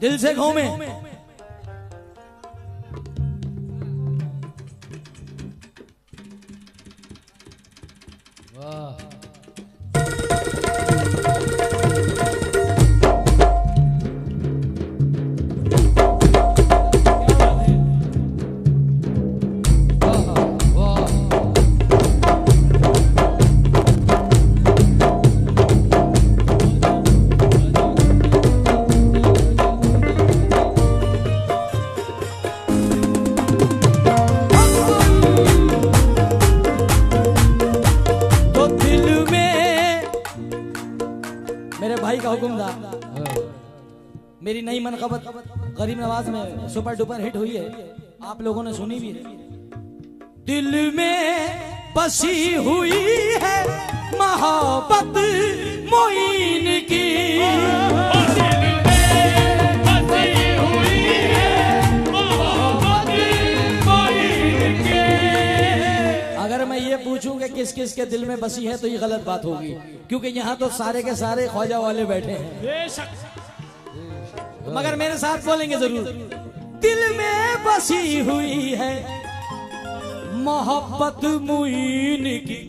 दिल से घूमे। वाह मेरी नई मनकबत गरीब नवाज में सुपर डुपर हिट हुई है, आप लोगों ने सुनी भी है। दिल में बसी हुई है मोहब्बत मोइन की, दिल में बसी हुई है मोहब्बत मोइन की। अगर मैं ये पूछूं कि किस किस के दिल में बसी है तो ये गलत बात होगी, क्योंकि यहाँ तो सारे के सारे ख्वाजा वाले बैठे हैं। मगर मेरे साथ बोलेंगे जरूर। दिल में बसी हुई है मोहब्बत मुईन की,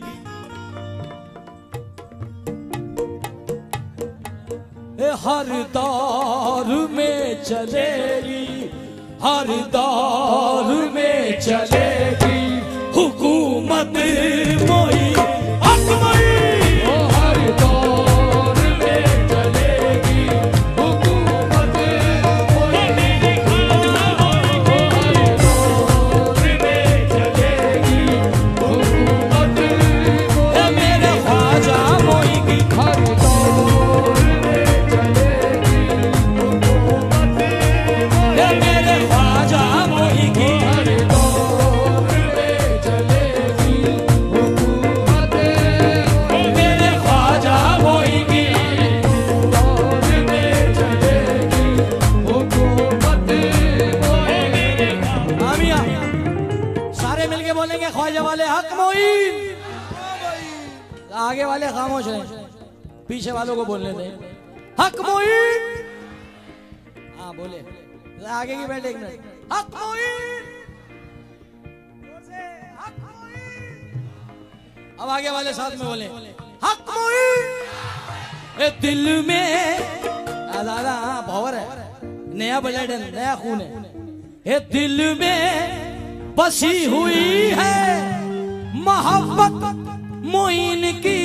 हर दौर में चलेगी, हर दौर में चलेगी हुकूमत मोईन। ख्वाजा वाले हक मोईन। आगे वाले खामोश रहे, पीछे वालों को बोलने दें। हक मोईन। हाँ बोले, आगे की बैठे एक मिनट। हक मोईन। अब आगे वाले साथ में बोले हक मोईन। दिल में दादा पावर है, नया ब्लड है, नया खून है। दिल में बसी हुई है मोहब्बत मोइन की,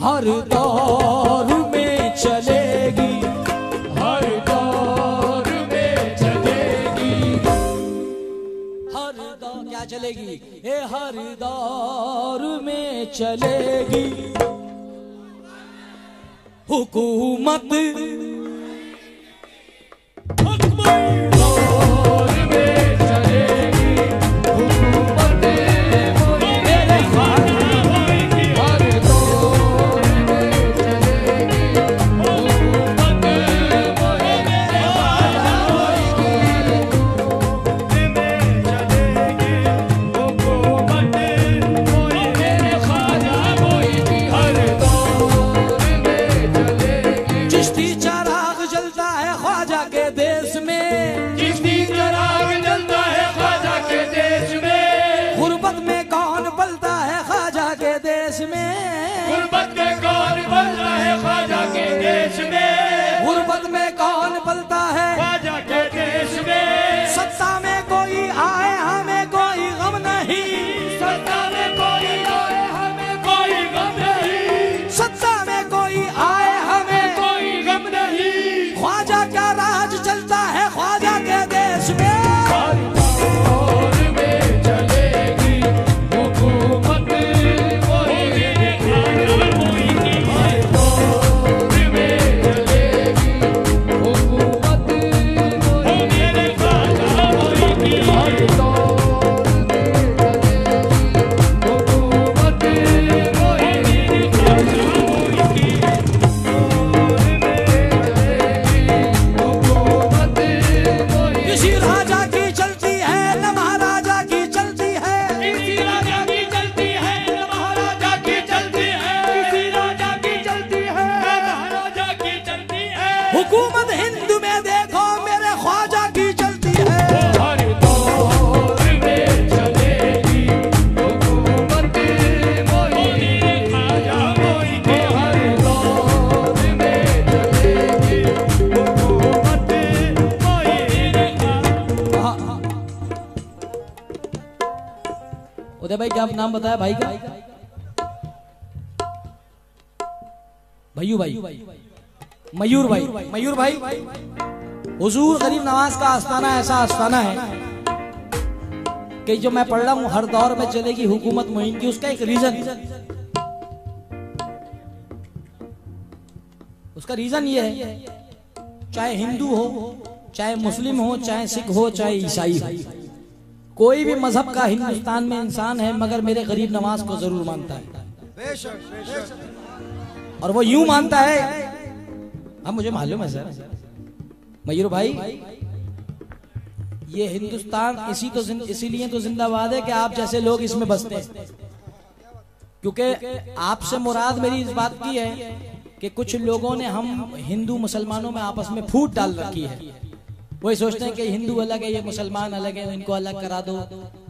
हर दौर में चलेगी, हर दौर में चलेगी, हर दौर क्या चलेगी? हर दौर में चलेगी हुकूमत। हुकूमत हिंद में देख उदय भाई क्या नाम बताया भाई का? भैयू भाई, मयूर भाई। मयूर भाई, हुजूर गरीब नवाज का आस्थाना ऐसा आस्थाना है कि जो मैं पढ़ रहा हूं हर दौर में चलेगी हुकूमत मुइन की। उसका एक रीजन, उसका रीजन ये है, चाहे हिंदू हो, चाहे मुस्लिम हो, चाहे सिख हो, चाहे ईसाई हो, कोई भी मजहब का हिंदुस्तान में इंसान है मगर मेरे गरीब नवाज को जरूर मानता है। और वो यूं मानता है, अब मुझे मालूम है सर मयूर भाई, ये हिंदुस्तान इसीलिए तो जिंदाबाद है कि आप जैसे लोग इसमें बसते हैं। क्योंकि आपसे मुराद मेरी इस बात की है कि कुछ लोगों ने हम हिंदू मुसलमानों में आपस में फूट डाल रखी है। वही सोचते हैं कि हिंदू अलग है, ये मुसलमान अलग है, इनको अलग करा दो।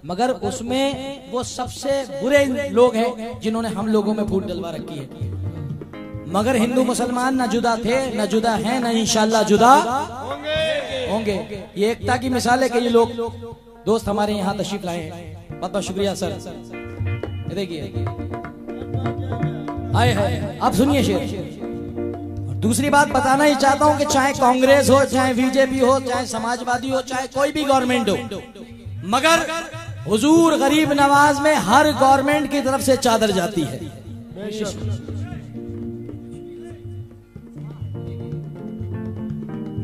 मगर उसमें वो सबसे बुरे लोग हैं जिन्होंने हम लोगों में फूट डलवा रखी है। मगर हिंदू मुसलमान न जुदा थे, न जुदा हैं, न इंशाअल्लाह जुदा होंगे। ये एकता की मिसाल है कि ये लोग दोस्त हमारे यहाँ तशरीफ लाए हैं। बहुत बहुत शुक्रिया सर। देखिए आए हैं, अब सुनिए शेर। दूसरी बात बताना ही चाहता हूं कि चाहे कांग्रेस हो, चाहे बीजेपी हो, चाहे समाजवादी हो, चाहे कोई भी गवर्नमेंट हो, मगर हुजूर गरीब नवाज में हर गवर्नमेंट की तरफ से चादर जाती है।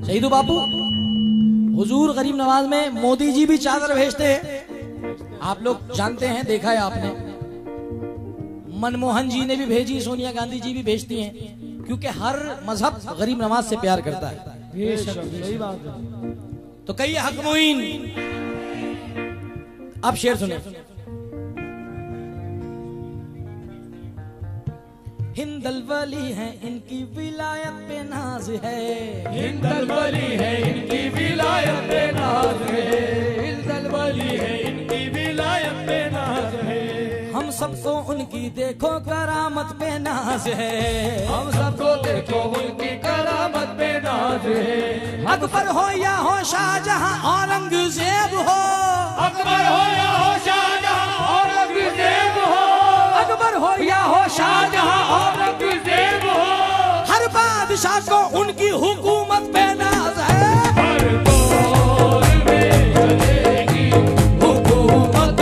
शहीदू बापू, हुजूर गरीब नवाज में मोदी जी भी चादर भेजते हैं। आप लोग जानते हैं, देखा है आपने। मनमोहन जी ने भी भेजी, सोनिया गांधी जी भी भेजती हैं, क्योंकि हर मजहब गरीब नवाज से प्यार करता है। सही बात है। तो कई हक मुइन, अब शेर सुने। हिंदल वली है इनकी विलायत पे नाज है, हिंदल वली है इनकी विलायत पे नाज है, हिंदल वली है इनकी विलायत पे नाज है। हम सबको उनकी देखो करामत पे नाज है, हम सबको देखो उनकी करामत पे नाज है। अकबर हो या हो शाहजहां औरंगजेब हो, अकबर हो या हो शाहजहां औरंगजेब हो, अकबर हो या हो शाहजहां औरंगजेब हो, हर बादशाह को उनकी हुकूमत पे नाज है। हर दौर में चलेगी हुकूमत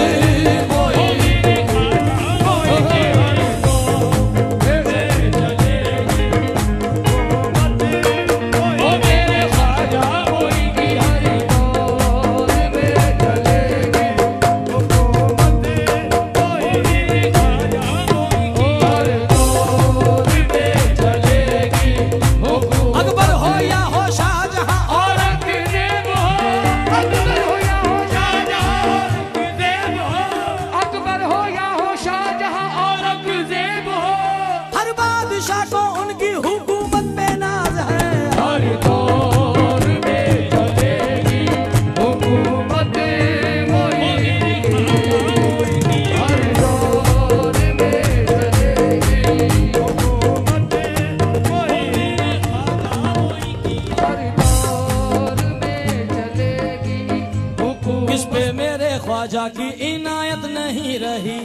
ख्वाजा की इनायत नहीं रही,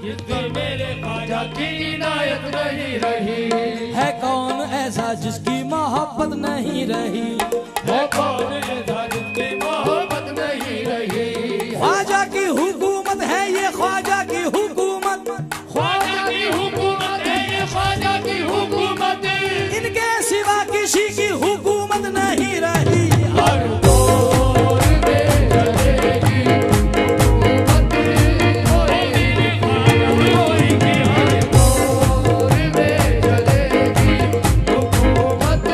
जिसपे मेरे ख्वाजा की इनायत नहीं रही। है कौन ऐसा जिसकी मोहब्बत नहीं रही, है कौन ऐसा जिसकी मोहब्बत नहीं रही। ख्वाजा की हुकूमत है ये, ख्वाजा की हुकूमत, ख्वाजा की हुकूमत है ये, ख्वाजा की हुकूमत। इनके सिवा किसी की हुकूमत नहीं रही। हर दौर में चलेगी हुकूमत होएगी, हर दौर में चलेगी हुकूमत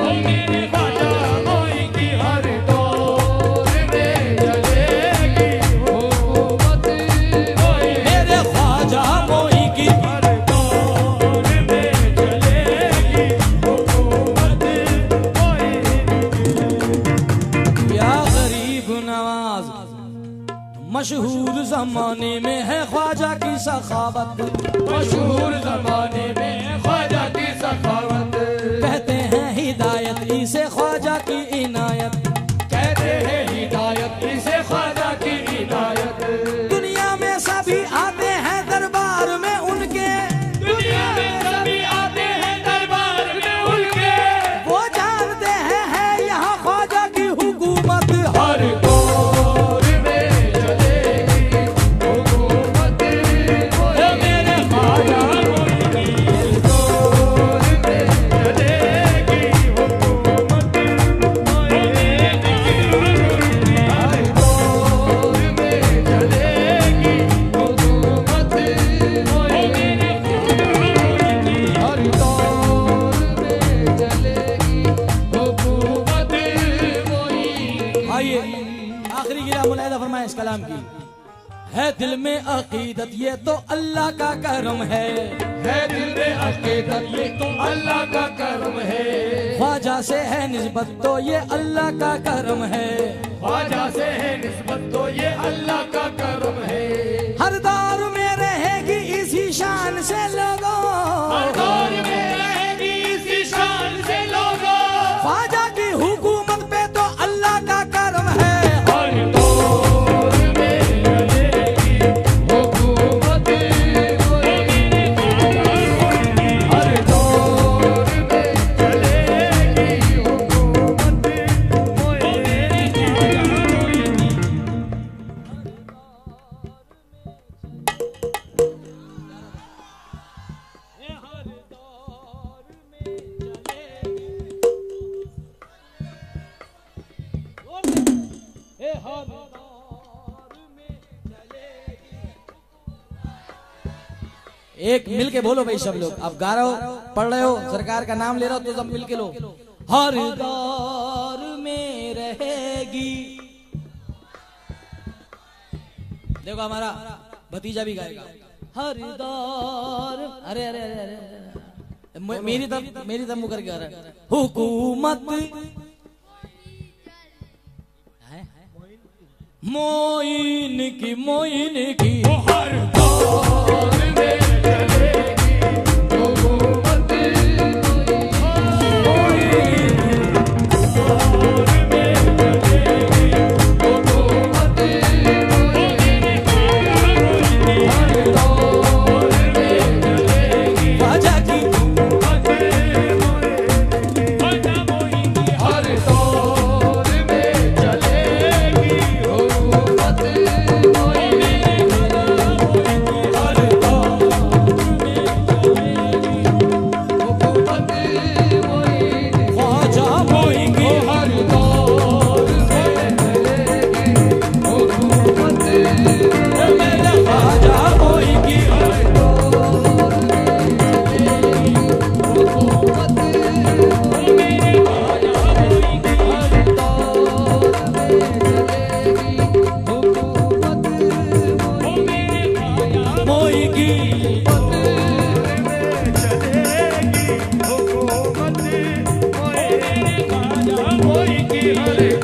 होएगी, ख्वाजा होएगी, हर दौर में चलेगी हुकूमत होएगी, मेरे ख्वाजा मोई की हर दौर में चलेगी हुकूमत होएगी। या गरीब नवाज, मशहूर जमाने में है ख्वाजा की सखावत, मशहूर जमाने में ख्वाजा की सखावत। कहते हैं हिदायत इसे ख्वाजा की इनायत, कहते हैं हिदायत इसे ख्वाजा की इनायत। दुनिया में सभी आखिरी गिरा मुलाहिदा फरमाए इस कलाम की। है दिल में अकीदत ये तो अल्लाह का करम है दिल में अकीदत ये तो अल्लाह का करम है। ख्वाजा से है निस्बत तो ये अल्लाह का करम है ख्वाजा से है निस्बत तो ये अल्लाह का करम है। हर दौर में रहेगी इसी शान से लोगों हर दौर में रहेगी इसी शान से लोगों। ख्वाजा की हुकूमत पे तो अल्लाह का करम है। हर दौर में रहेगी हुकूमत हर दौर में चलेगी हुकूमत एक मिल के बोलो भाई सब लोग। आप गा रहे हो, पढ़ रहे हो, सरकार का नाम ले रहे हो तो सब मिल के लो। हर दौर में रहेगी। देखो हमारा भतीजा भी गाएगा हर दौर। अरे अरे अरे अरे, अरे। मेरी तरफ मुकर के आ रहा है। हुकूमत मोइन की हर दौर में चलेगी हुकूमत मोई की